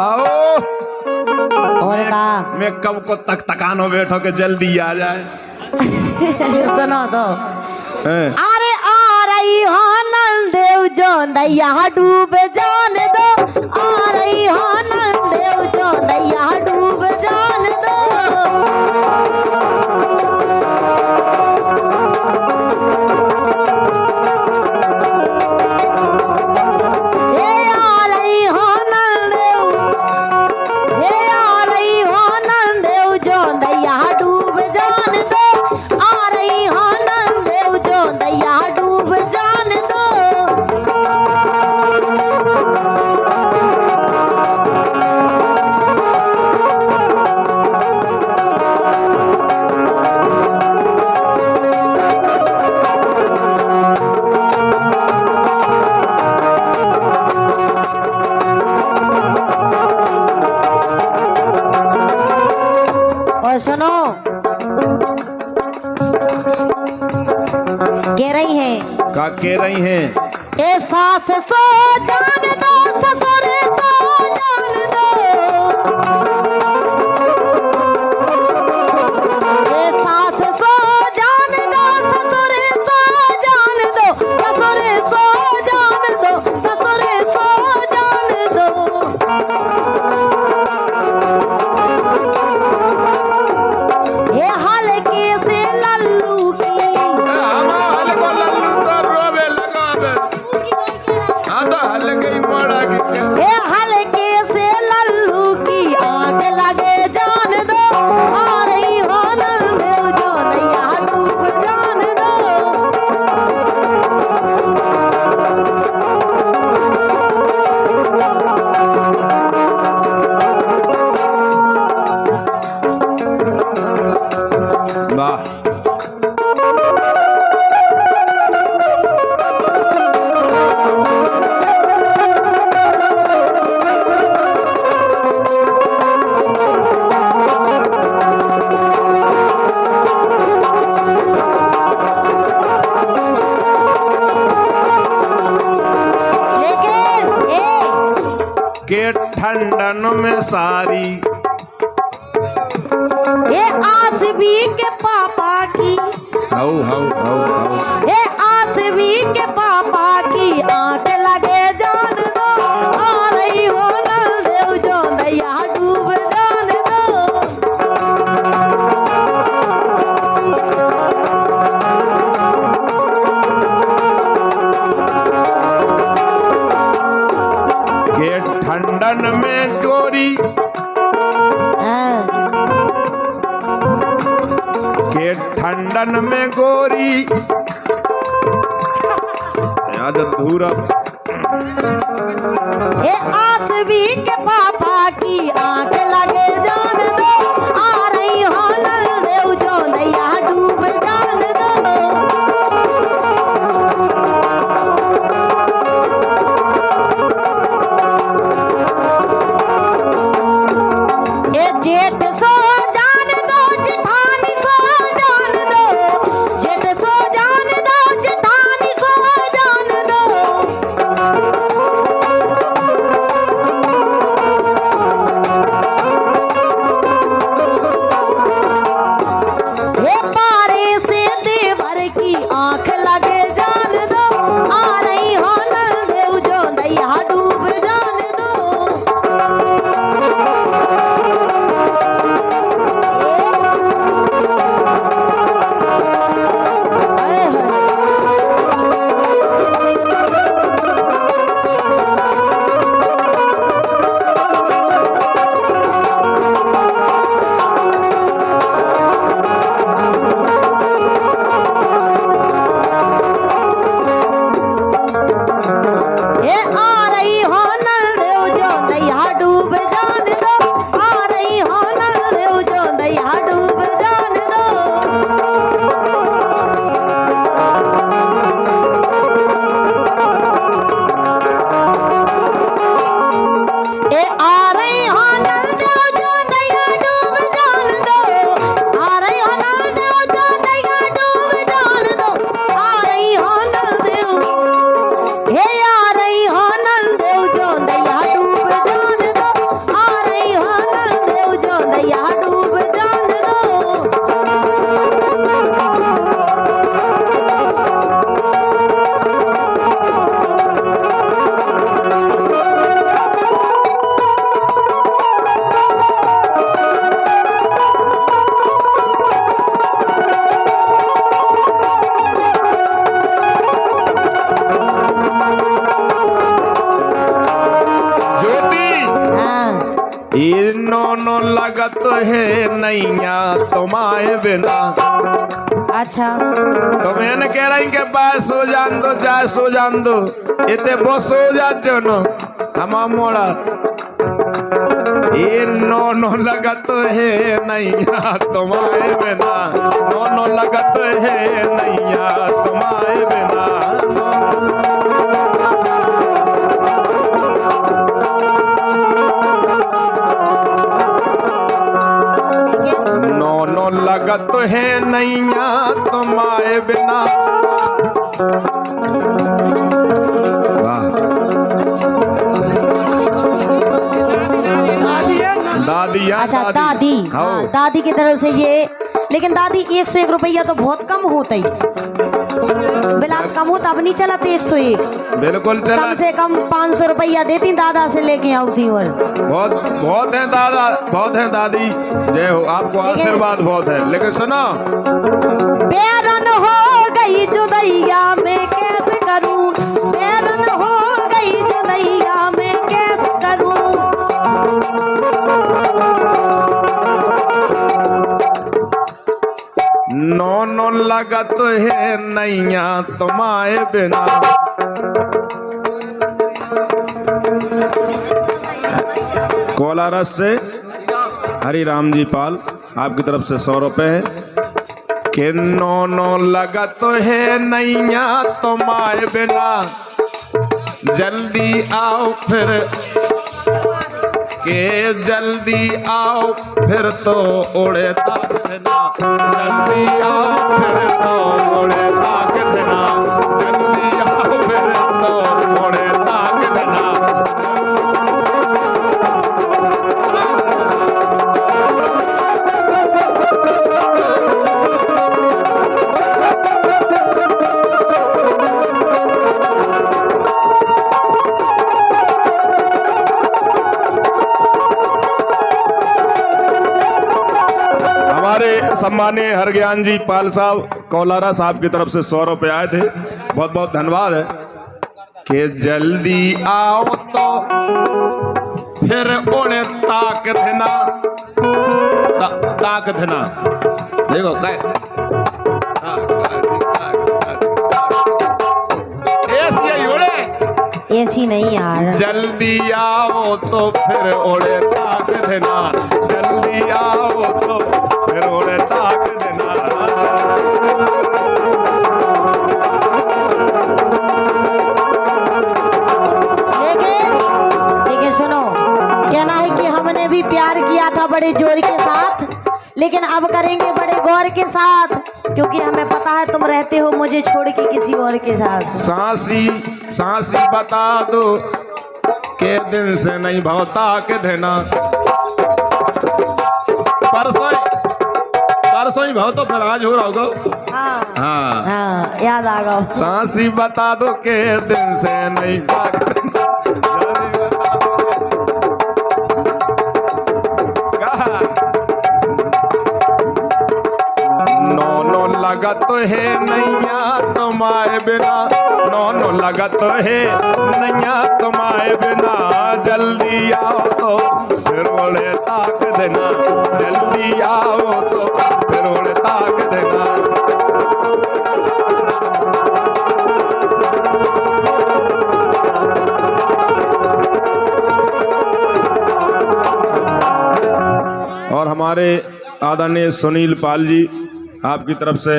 आओ और का मैं कब को तक तकानो बैठो के जल्दी आ जाए। सुनो तो हैं? अरे आ रही हो नंदेव जो दैया डूब जान दो, आ रही हो नंदेव जो दैया डूब जान दो। हे आ रही हो नंदेव, हे आ रही हो नंदेव जो दैया डूब जान दो, आ रही हो नंदेव जो दैया डूब जान दो। और सुनो कह रही है का कह रही हैं? ए सास सो जान दो, ससुर सो जान दो। ए सास सो जान दो, ससुर सो जान दो, ससुर सो जान दो, ससुर सो जान दो। हे हल्के से लल्लू की, हमारे को लल्लू तो रोवे लगा दे। हाँ तो हल्के ही मोड़ा के क्या? हे हल्के से लल्लू की आग लगे जान दो, आ रही हो नंदेव जो दैया डूब जान दो। वाह लेकिन के ठंडन में सारी ये आसवी के पापा की, हाउ हाउ हाउ हाउ ये आसवी के पापा की आंख लगे जान दो, आ रही हो नंदेव जो दैया डूब जान दो। के ठंडन में गोरी, हाँ, के ठंडन में गोरी याद अधूरा। ये आसवी के पापा की आंख लगे जान दो, आ रही हो नंदेव जो दैया डूब जान दो। ए जेठ सो जान दो, जेठानी सो जान दो, जेठ सो जान दो, जेठानी सो जान दो। ये नौनो लगत है नैया तुम्हारे बिना। अच्छा तो मैंने कह रही कि बाय सो जान दो जाए सो जान दो इतने बस हो जा चनो हम मोड़ा। ये नौनो लगत है नैया तुम्हारे बिना, नौनो लगत है नैया तुम्हारे बिना। नौनो लगत है नैया तुम्हारे बिना। दादी अच्छा दादी, हाँ, दादी की तरफ से ये। लेकिन दादी 101 रुपया तो बहुत कम होता ही, बिलात कम हो तब नहीं चला 101। बिल्कुल चला, कम से कम 500 रुपया देती दादा से लेके आती। और बहुत बहुत है दादा, बहुत है दादी, जय हो, आपको आशीर्वाद बहुत है। लेकिन सुनो, बेरन हो गई जुदैया मैं कैसे करूं, बेरन हो गई जुदैया मैं कैसे करूं। नौनो लगत है नैया तुम्हारे बिना। कोलारस से हरिराम जी पाल आपकी तरफ से 100 रुपए है। कि नौनो लगत है नैया तुम्हारे बिना, जल्दी आओ फिर के जल्दी आओ फिर तो उड़े ताक देना, जल्दी आओ फिर तो उड़े ताक देना, जल्दी आओ फिर तो उड़े ताक देना। सम्मानीय हरज्ञान जी पाल साहब कौलारा साहब की तरफ से 100 रुपए आए थे, बहुत बहुत धन्यवाद है। कि जल्दी आओ तो फिर उड़े ताक देना, ताक देना, देखो ऐसी नहीं यार। जल्दी आओ तो फिर उड़े ताक देना, जल्दी आओ तो फिर उड़े ताक देना। लेकिन सुनो, कहना है कि हमने भी प्यार किया था बड़े जोर के साथ, लेकिन अब करेंगे बड़े गौर के साथ, क्योंकि हमें पता है तुम रहते हो मुझे छोड़ के किसी और के साथ। सांसी सांसी बता दो के दिन से नहीं भवता के देना। परसों ही भाव तो फिर आज हो रहा होगा। हाँ हाँ हाँ याद आ गया। सांसी बता दो के दिन से नहीं नौनो लगत है नैया तुम्हारे बिना, नौनो लगत है नैया तुम्हारे बिना, जल्दी आओ तो फिर उड़े ताक देना, जल्दी आओ तो फिर उड़े ताक देना। और हमारे आदरणीय सुनील पाल जी आपकी तरफ से